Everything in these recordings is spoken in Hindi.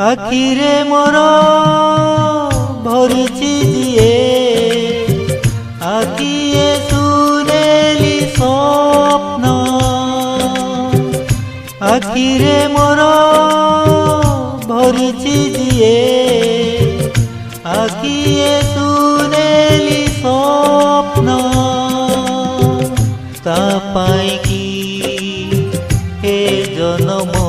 आखिरे मोर भरिछि जिए आखिए सुनेली स्वप्न आखिरे मोर भरिछि जिए आखिए सुनेली स्वप्न ता पाई की हे जन्म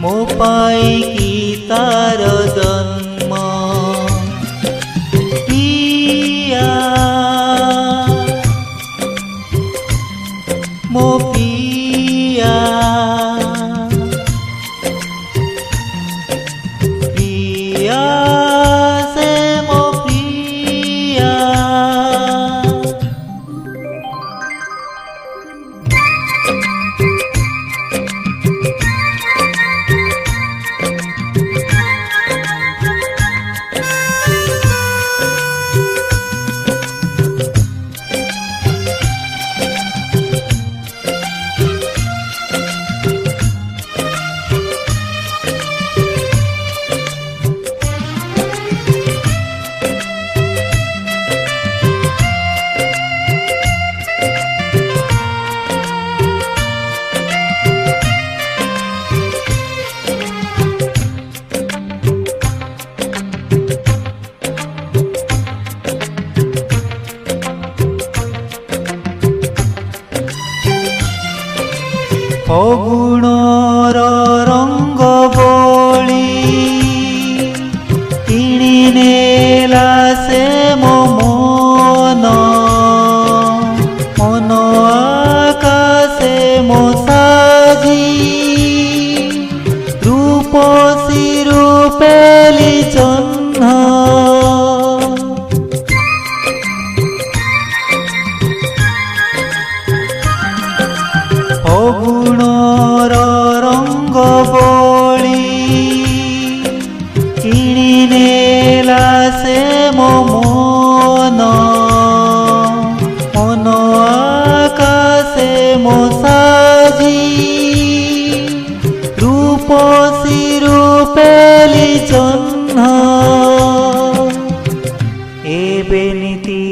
मो पाई की तार जन्म पिया मो पिया पिया से मो पिया फगुणर रंग बोली किणी नेला से मो मन मन आकाशे मो साजी रूपसी रूपेली जह्न फगुणर रंग बोली किणी नेला से मो मन मन आकाशे मो साजी रूपसी रूपेली जह्न एबे नीति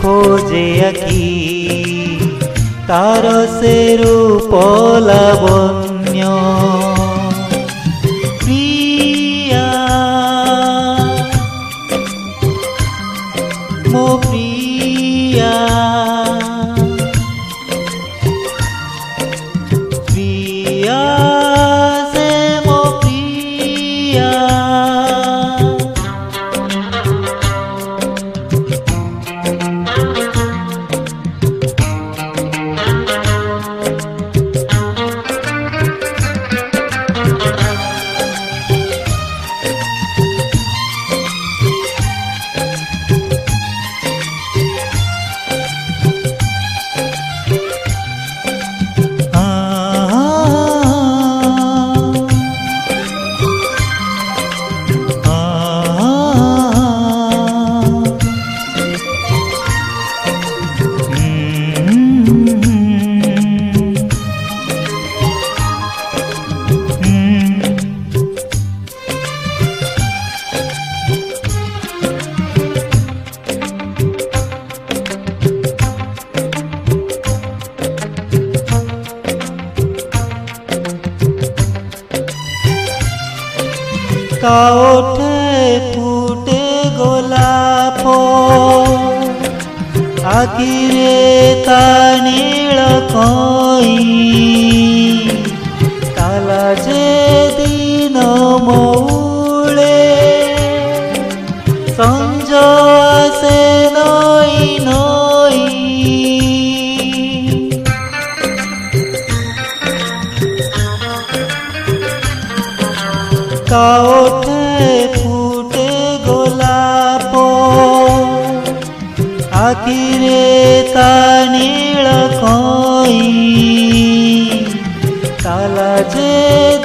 खोजे आखि तार से रूप लावण्य प्रिया मो प्रिया प्रिया से मो प्रिया ता ओठे फूटे गोलाप आखिरे ता नील कई ताला जे दिन मौले संज आसे नई नई ता ओठे फूटे गोलाप आखिरे ता नील कई ताला जे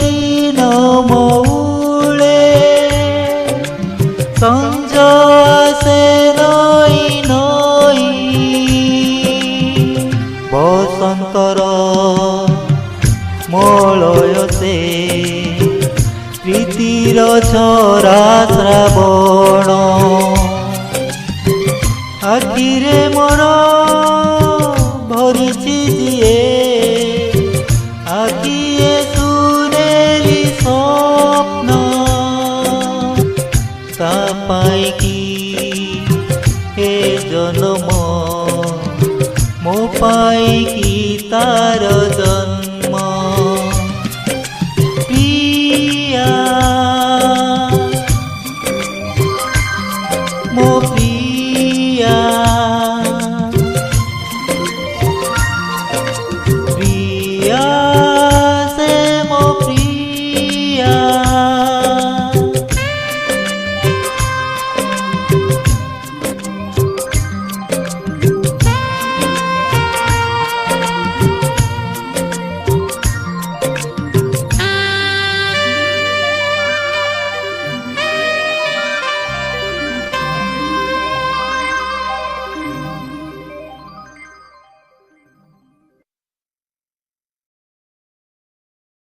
दिन मौले संज आसे नई नई बसंतर मलय से प्रीतिर छरा श्रावण आखिरे मोर भरिछि जिए आखिए